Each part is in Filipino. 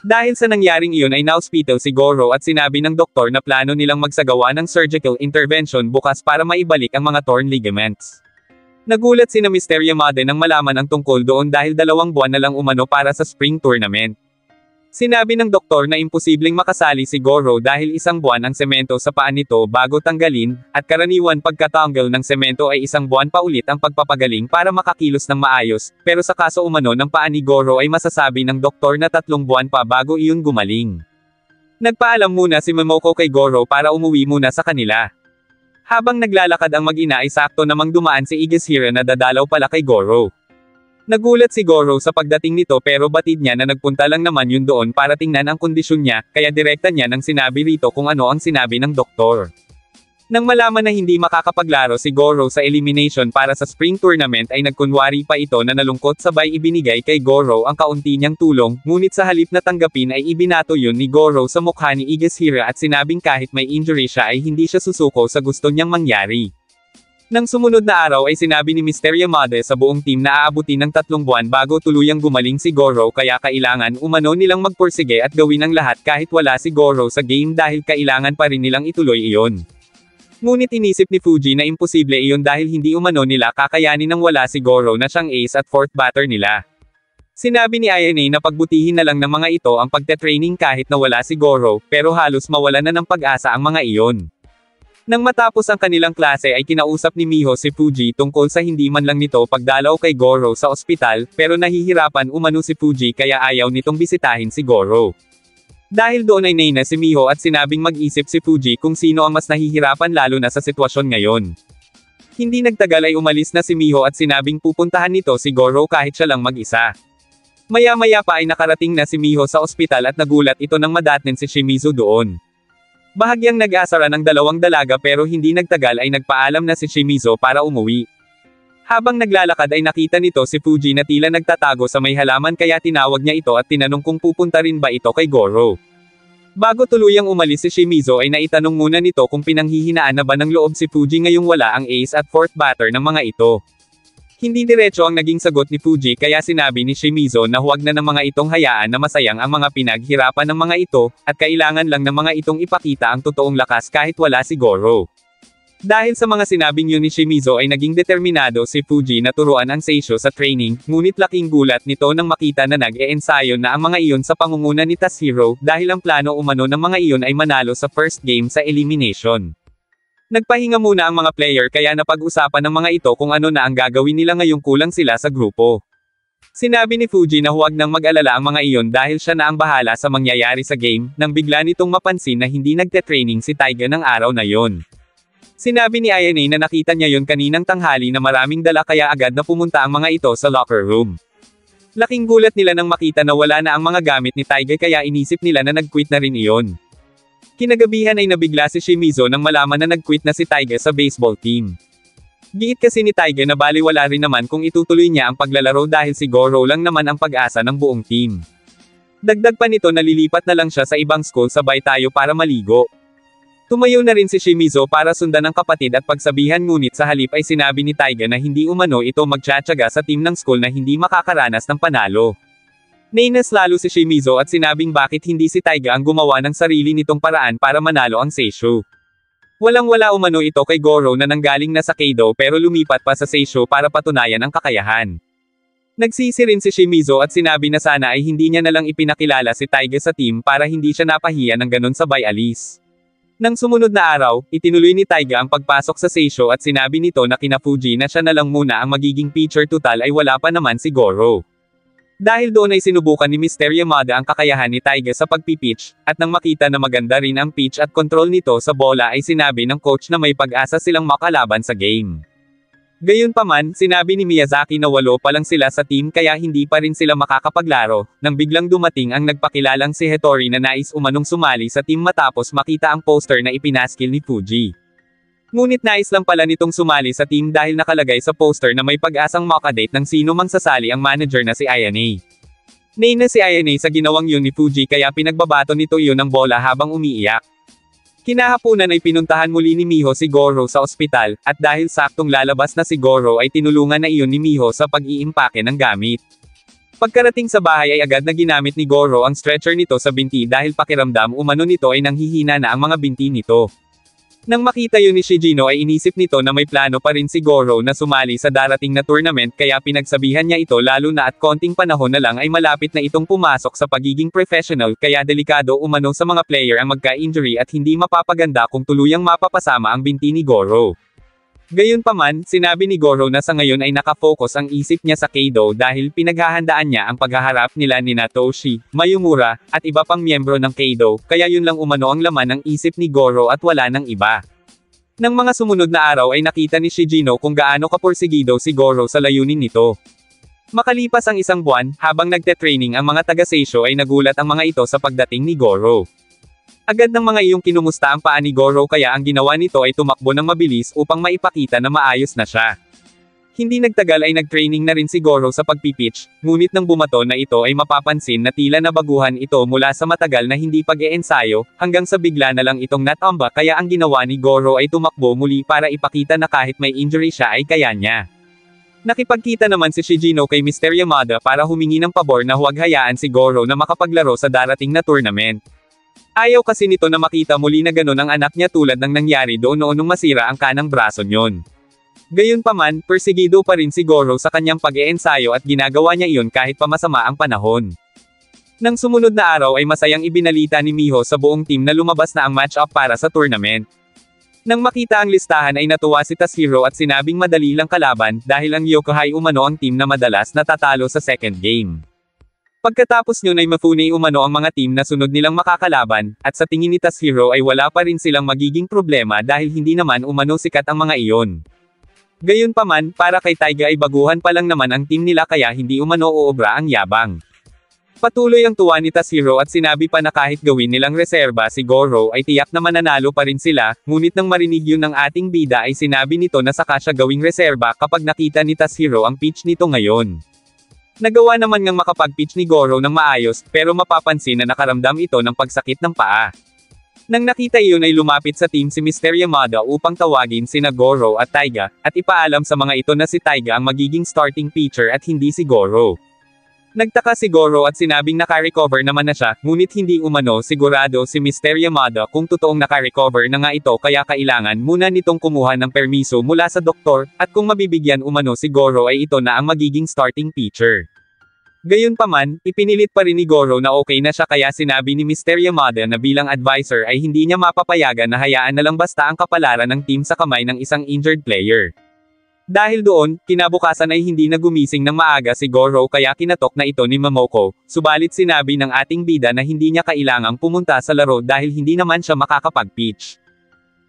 Dahil sa nangyaring iyon ay na-hospital si Goro at sinabi ng doktor na plano nilang magsagawa ng surgical intervention bukas para maibalik ang mga torn ligaments. Nagulat sina Mr. Yamada nang malaman ang tungkol doon dahil 2 buwan na lang umano para sa spring tournament. Sinabi ng doktor na imposibleng makasali si Goro dahil 1 buwan ang semento sa paa nito bago tanggalin, at karaniwan pagkatanggal ng semento ay 1 buwan pa ulit ang pagpapagaling para makakilos ng maayos, pero sa kaso umano ng paa ni Goro ay masasabi ng doktor na 3 buwan pa bago iyon gumaling. Nagpaalam muna si Momoko kay Goro para umuwi muna sa kanila. Habang naglalakad ang mag-ina ay sakto namang dumaan si Igashira na dadalaw pala kay Goro. Nagulat si Goro sa pagdating nito pero batid niya na nagpunta lang naman yun doon para tingnan ang kondisyon niya, kaya direkta niya nang sinabi rito kung ano ang sinabi ng doktor. Nang malaman na hindi makakapaglaro si Goro sa elimination para sa spring tournament ay nagkunwari pa ito na nalungkot sabay ibinigay kay Goro ang kaunti niyang tulong, ngunit sa halip na tanggapin ay ibinato yun ni Goro sa mukha ni Igashira at sinabing kahit may injury siya ay hindi siya susuko sa gusto niyang mangyari. Nang sumunod na araw ay sinabi ni Mr. Yamada sa buong team na aabutin ng 3 buwan bago tuluyang gumaling si Goro kaya kailangan umano nilang magpursige at gawin ang lahat kahit wala si Goro sa game dahil kailangan pa rin nilang ituloy iyon. Ngunit inisip ni Fuji na imposible iyon dahil hindi umano nila kakayanin nang wala si Goro na siyang ace at 4th batter nila. Sinabi ni INA na pagbutihin na lang ng mga ito ang pagte-training kahit na wala si Goro, pero halos mawala na ng pag-asa ang mga iyon. Nang matapos ang kanilang klase ay kinausap ni Miho si Fuji tungkol sa hindi man lang nito pagdalaw kay Goro sa ospital, pero nahihirapan umano si Fuji kaya ayaw nitong bisitahin si Goro. Dahil doon ay nainis si Miho at sinabing mag-isip si Fuji kung sino ang mas nahihirapan lalo na sa sitwasyon ngayon. Hindi nagtagal ay umalis na si Miho at sinabing pupuntahan nito si Goro kahit siya lang mag-isa. Maya-maya pa ay nakarating na si Miho sa ospital at nagulat ito nang madatnan si Shimizu doon. Bahagyang nag-asara ng 2 dalaga pero hindi nagtagal ay nagpaalam na si Shimizu para umuwi. Habang naglalakad ay nakita nito si Fuji na tila nagtatago sa may halaman kaya tinawag niya ito at tinanong kung pupunta rin ba ito kay Goro. Bago tuluyang umalis si Shimizu ay naitanong muna nito kung pinanghihinaan na ba ng loob si Fuji ngayong wala ang ace at 4th batter ng mga ito. Hindi diretso ang naging sagot ni Fuji kaya sinabi ni Shimizu na huwag na ng mga itong hayaan na masayang ang mga pinaghirapan ng mga ito, at kailangan lang ng mga itong ipakita ang totoong lakas kahit wala si Goro. Dahil sa mga sinabing yun ni Shimizu ay naging determinado si Fuji na turuan ang Seisho sa training, ngunit laking gulat nito nang makita na nag-e-ensayo na ang mga iyon sa pangunguna ni Tashiro dahil ang plano umano ng mga iyon ay manalo sa first game sa elimination. Nagpahinga muna ang mga player kaya napag-usapan ng mga ito kung ano na ang gagawin nila ngayong kulang sila sa grupo. Sinabi ni Fuji na huwag nang mag-alala ang mga iyon dahil siya na ang bahala sa mangyayari sa game, nang bigla nitong mapansin na hindi nagte-training si Taiga ng araw na yon. Sinabi ni INA na nakita niya yon kaninang tanghali na maraming dala kaya agad na pumunta ang mga ito sa locker room. Laking gulat nila nang makita na wala na ang mga gamit ni Taiga kaya inisip nila na nag-quit na rin iyon. Kinagabihan ay nabigla si Shimizu nang malaman na nag-quit na si Taiga sa baseball team. Giit kasi ni Taiga na baliwala rin naman kung itutuloy niya ang paglalaro dahil si Goro lang naman ang pag-asa ng buong team. Dagdag pa nito nalilipat na lang siya sa ibang school sabay tayo para maligo. Tumayo na rin si Shimizu para sundan ang kapatid at pagsabihan ngunit sa halip ay sinabi ni Taiga na hindi umano ito magtsatsaga sa team ng school na hindi makakaranas ng panalo. Nainis lalo si Shimizu at sinabing bakit hindi si Taiga ang gumawa ng sarili nitong paraan para manalo ang Seisho. Walang-wala umano ito kay Goro na nanggaling na sa Keido pero lumipat pa sa Seisho para patunayan ang kakayahan. Nagsisi rin si Shimizu at sinabi na sana ay hindi niya nalang ipinakilala si Taiga sa team para hindi siya napahiya ng ganun sabay alis. Nang sumunod na araw, itinuloy ni Taiga ang pagpasok sa Seisho at sinabi nito na kina Fuji na siya na lang muna ang magiging pitcher total ay wala pa naman si Goro. Dahil doon ay sinubukan ni Mr. Yamada ang kakayahan ni Taiga sa pagpipitch, at nang makita na maganda rin ang pitch at control nito sa bola ay sinabi ng coach na may pag-asa silang makalaban sa game. Gayunpaman, sinabi ni Miyazaki na 8 pa lang sila sa team kaya hindi pa rin sila makakapaglaro, nang biglang dumating ang nagpakilalang si Hattori na nais umanong sumali sa team matapos makita ang poster na ipinaskil ni Fuji. Ngunit nais lang pala nitong sumali sa team dahil nakalagay sa poster na may pag-asang makadate ng sino mang sasali ang manager na si INA. Nainis si INA sa ginawang yun ni Fuji kaya pinagbabato nito iyon ng bola habang umiiyak. Kinahapunan ay pinuntahan muli ni Miho si Goro sa ospital, at dahil saktong lalabas na si Goro ay tinulungan na iyon ni Miho sa pag-iimpake ng gamit. Pagkarating sa bahay ay agad na ginamit ni Goro ang stretcher nito sa binti dahil pakiramdam umano nito ay nanghihina na ang mga binti nito. Nang makita yun ni Shigino ay inisip nito na may plano pa rin si Goro na sumali sa darating na tournament kaya pinagsabihan niya ito lalo na at konting panahon na lang ay malapit na itong pumasok sa pagiging professional kaya delikado umano sa mga player ang magka-injury at hindi mapapaganda kung tuluyang mapapasama ang binti ni Goro. Gayunpaman, sinabi ni Goro na sa ngayon ay nakafocus ang isip niya sa Kaido dahil pinaghahandaan niya ang paghaharap nila ni Toshi, Mayumura, at iba pang miyembro ng Kaido, kaya yun lang umano ang laman ng isip ni Goro at wala nang iba. Nang mga sumunod na araw ay nakita ni Shigino kung gaano kapursigido si Goro sa layunin nito. Makalipas ang isang buwan, habang nagte-training ang mga taga-Seisho ay nagulat ang mga ito sa pagdating ni Goro. Agad ng mga iyong kinumusta ang paa ni Goro kaya ang ginawa nito ay tumakbo ng mabilis upang maipakita na maayos na siya. Hindi nagtagal ay nag-training na rin si Goro sa pagpipitch, ngunit nang bumato na ito ay mapapansin na tila nabaguhan ito mula sa matagal na hindi pag-e-ensayo, hanggang sa bigla na lang itong natamba kaya ang ginawa ni Goro ay tumakbo muli para ipakita na kahit may injury siya ay kaya niya. Nakipagkita naman si Shigino kay Mr. Yamada para humingi ng pabor na huwag hayaan si Goro na makapaglaro sa darating na tournament. Ayaw kasi nito na makita muli na ganun ang anak niya tulad ng nangyari doon noong masira ang kanang braso niyon. Gayunpaman, persigido pa rin si Goro sa kanyang pag-e-ensayo at ginagawa niya iyon kahit pa masama ang panahon. Nang sumunod na araw ay masayang ibinalita ni Miho sa buong team na lumabas na ang match-up para sa tournament. Nang makita ang listahan ay natuwa si Tashiro at sinabing madali lang kalaban dahil ang Yokohai umano ang team na madalas natatalo sa second game. Pagkatapos nyon ay mafune umano ang mga team na sunod nilang makakalaban, at sa tingin ni Tashiro ay wala pa rin silang magiging problema dahil hindi naman umano sikat ang mga iyon. Gayunpaman, para kay Taiga ay baguhan pa lang naman ang team nila kaya hindi umano uobra ang yabang. Patuloy ang tuwa ni Tashiro at sinabi pa na kahit gawin nilang reserba si Goro ay tiyak na mananalo pa rin sila, ngunit nang marinig yun ng ating bida ay sinabi nito na saka siya gawing reserba kapag nakita ni Tashiro ang pitch nito ngayon. Nagawa naman ngang makapag-pitch ni Goro ng maayos, pero mapapansin na nakaramdam ito ng pagsakit ng paa. Nang nakita iyon ay lumapit sa team si Mr. Yamada upang tawagin sina Goro at Taiga, at ipaalam sa mga ito na si Taiga ang magiging starting pitcher at hindi si Goro. Nagtaka si Goro at sinabing naka-recover naman na siya, ngunit hindi umano sigurado si Mr. Yamada kung totoong naka-recover na nga ito kaya kailangan muna nitong kumuha ng permiso mula sa doktor, at kung mabibigyan umano si Goro ay ito na ang magiging starting pitcher. Gayunpaman, ipinilit pa rin ni Goro na okay na siya kaya sinabi ni Mr. Yamada na bilang advisor ay hindi niya mapapayagan na hayaan na lang basta ang kapalaran ng team sa kamay ng isang injured player. Dahil doon, kinabukasan ay hindi na gumising ng maaga si Goro kaya kinatok na ito ni Momoko, subalit sinabi ng ating bida na hindi niya kailangang pumunta sa laro dahil hindi naman siya makakapag-pitch.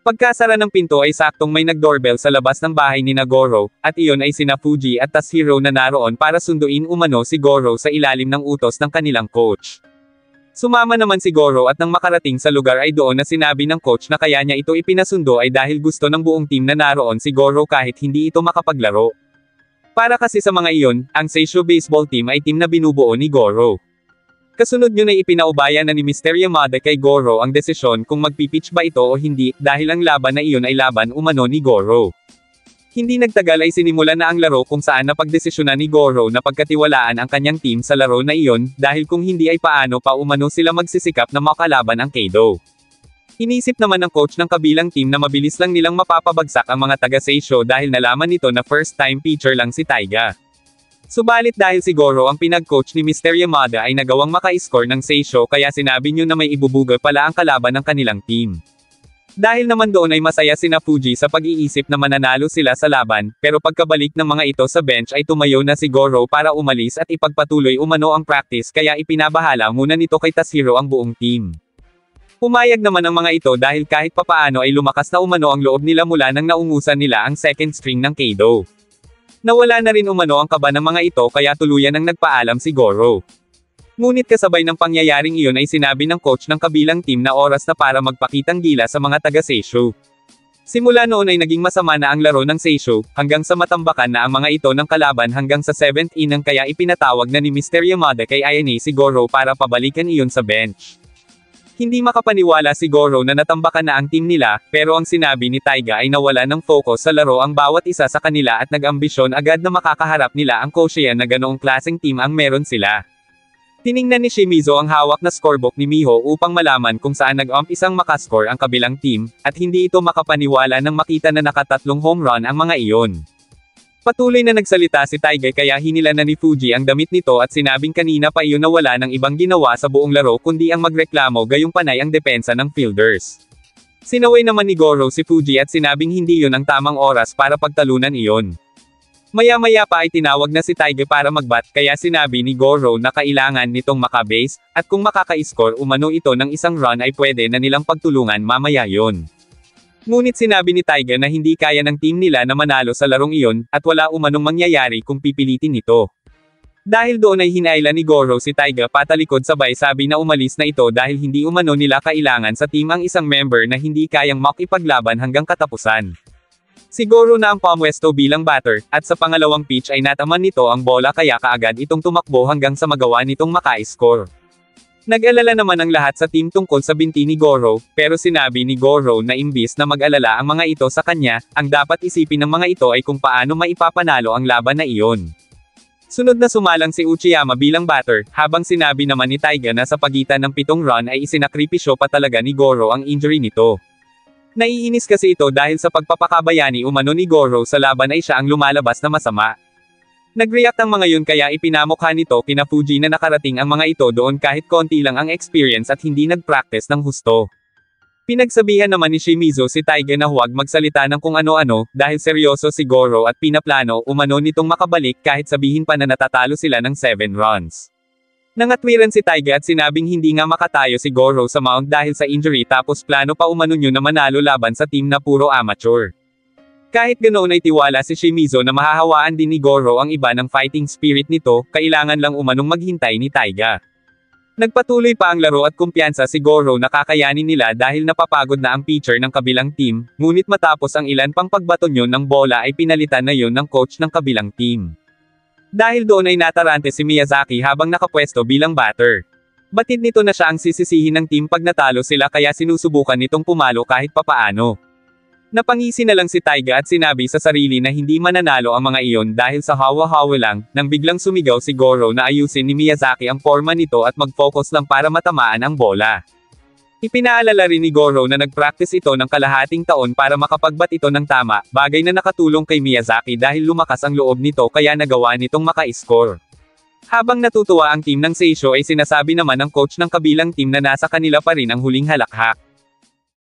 Pagkasara ng pinto ay saktong may nag-doorbell sa labas ng bahay ni Goro, at iyon ay sina Fuji at Tashiro na naroon para sunduin umano si Goro sa ilalim ng utos ng kanilang coach. Sumama naman si Goro at nang makarating sa lugar ay doon na sinabi ng coach na kaya niya ito ipinasundo ay dahil gusto ng buong team na naroon si Goro kahit hindi ito makapaglaro. Para kasi sa mga iyon, ang Seisho baseball team ay team na binubuo ni Goro. Kasunod nyo na ipinaubaya na ni Mr. Yamada kay Goro ang desisyon kung magpipitch ba ito o hindi, dahil ang laban na iyon ay laban umano ni Goro. Hindi nagtagal ay sinimulan na ang laro kung saan napagdesisyonan ni Goro na pagkatiwalaan ang kanyang team sa laro na iyon, dahil kung hindi ay paano pa umano sila magsisikap na makalaban ang Kaido. Inisip naman ng coach ng kabilang team na mabilis lang nilang mapapabagsak ang mga taga-Seisho dahil nalaman nito na first time pitcher lang si Taiga. Subalit dahil si Goro ang pinag-coach ni Mr. Yamada ay nagawang maka-score ng Seisho kaya sinabi niyo na may ibubuga pala ang kalaban ng kanilang team. Dahil naman doon ay masaya sina Fuji sa pag-iisip na mananalo sila sa laban, pero pagkabalik ng mga ito sa bench ay tumayo na si Goro para umalis at ipagpatuloy umano ang practice kaya ipinabahala muna nito kay Tashiro ang buong team. Pumayag naman ang mga ito dahil kahit papaano ay lumakas na umano ang loob nila mula nang naungusan nila ang second string ng Kaido. Nawala na rin umano ang kaba ng mga ito kaya tuluyan ang nagpaalam si Goro. Ngunit kasabay ng pangyayaring iyon ay sinabi ng coach ng kabilang team na oras na para magpakitang gila sa mga taga-Seisho. Simula noon ay naging masama na ang laro ng Seisho, hanggang sa matambakan na ang mga ito ng kalaban hanggang sa 7th inning kaya ipinatawag na ni Mr. Yamada kay Ayane si Goro para pabalikan iyon sa bench. Hindi makapaniwala si Goro na natambakan na ang team nila, pero ang sinabi ni Taiga ay nawala ng focus sa laro ang bawat isa sa kanila at nag-ambisyon agad na makakaharap nila ang Koshien na ganoong klaseng team ang meron sila. Tiningnan ni Shimizu ang hawak na scorebook ni Miho upang malaman kung saan nag-umpisang makascore ang kabilang team, at hindi ito makapaniwala nang makita na nakatatlong home run ang mga iyon. Patuloy na nagsalita si Taiga kaya hinila na ni Fuji ang damit nito at sinabing kanina pa iyon na wala ng ibang ginawa sa buong laro kundi ang magreklamo gayong panay ang depensa ng fielders. Sinaway naman ni Goro si Fuji at sinabing hindi yun ang tamang oras para pagtalunan iyon. Maya-maya pa ay tinawag na si Taiga para magbat kaya sinabi ni Goro na kailangan nitong makabase, at kung makaka-score umano ito ng isang run ay pwede na nilang pagtulungan mamaya yon. Ngunit sinabi ni Taiga na hindi kaya ng team nila na manalo sa larong iyon, at wala umanong mangyayari kung pipilitin ito. Dahil doon ay hinailan ni Goro si Taiga patalikod sabay sabi na umalis na ito dahil hindi umano nila kailangan sa team ang isang member na hindi kayang makipaglaban hanggang katapusan. Si Goro na ang pumwesto bilang batter, at sa pangalawang pitch ay nataman nito ang bola kaya kaagad itong tumakbo hanggang sa magawa nitong maka-score. Nag-alala naman ang lahat sa team tungkol sa binti ni Goro, pero sinabi ni Goro na imbis na mag-alala ang mga ito sa kanya, ang dapat isipin ng mga ito ay kung paano maipapanalo ang laban na iyon. Sunod na sumalang si Uchiyama bilang batter, habang sinabi naman ni Taiga na sa pagitan ng 7 run ay isinakripisyo pa talaga ni Goro ang injury nito. Naiinis kasi ito dahil sa pagpapakabayani umano ni Goro sa laban ay siya ang lumalabas na masama. Nag-react ang mga yun kaya ipinamukha nito kina Fuji na nakarating ang mga ito doon kahit konti lang ang experience at hindi nag-practice ng husto. Pinagsabihan naman ni Shimizu si Taiga na huwag magsalita ng kung ano-ano, dahil seryoso si Goro at pinaplano umano nitong makabalik kahit sabihin pa na natatalo sila ng 7 runs. Nangatwiran si Taiga at sinabing hindi nga makatayo si Goro sa mound dahil sa injury tapos plano pa umano nyo na manalo laban sa team na puro amateur. Kahit ganoon ay tiwala si Shimizu na mahahawaan din ni Goro ang iba ng fighting spirit nito, kailangan lang umanong maghintay ni Taiga. Nagpatuloy pa ang laro at kumpiyansa si Goro na kakayanin nila dahil napapagod na ang pitcher ng kabilang team, ngunit matapos ang ilan pang pagbatonyon ng bola ay pinalitan na yon ng coach ng kabilang team. Dahil doon ay natarante si Miyazaki habang nakapwesto bilang batter. Batid nito na siya ang sisisihin ng team pag natalo sila kaya sinusubukan nitong pumalo kahit papaano. Napangisi na lang si Taiga at sinabi sa sarili na hindi mananalo ang mga iyon dahil sa hawa-hawa lang, nang biglang sumigaw si Goro na ayusin ni Miyazaki ang forma nito at mag-focus lang para matamaan ang bola. Ipinaalala rin ni Goro na nag-practice ito ng kalahating taon para makapagbat ito ng tama, bagay na nakatulong kay Miyazaki dahil lumakas ang loob nito kaya nagawa nitong maka-score. Habang natutuwa ang team ng Seisho ay sinasabi naman ng coach ng kabilang team na nasa kanila pa rin ang huling halakhak.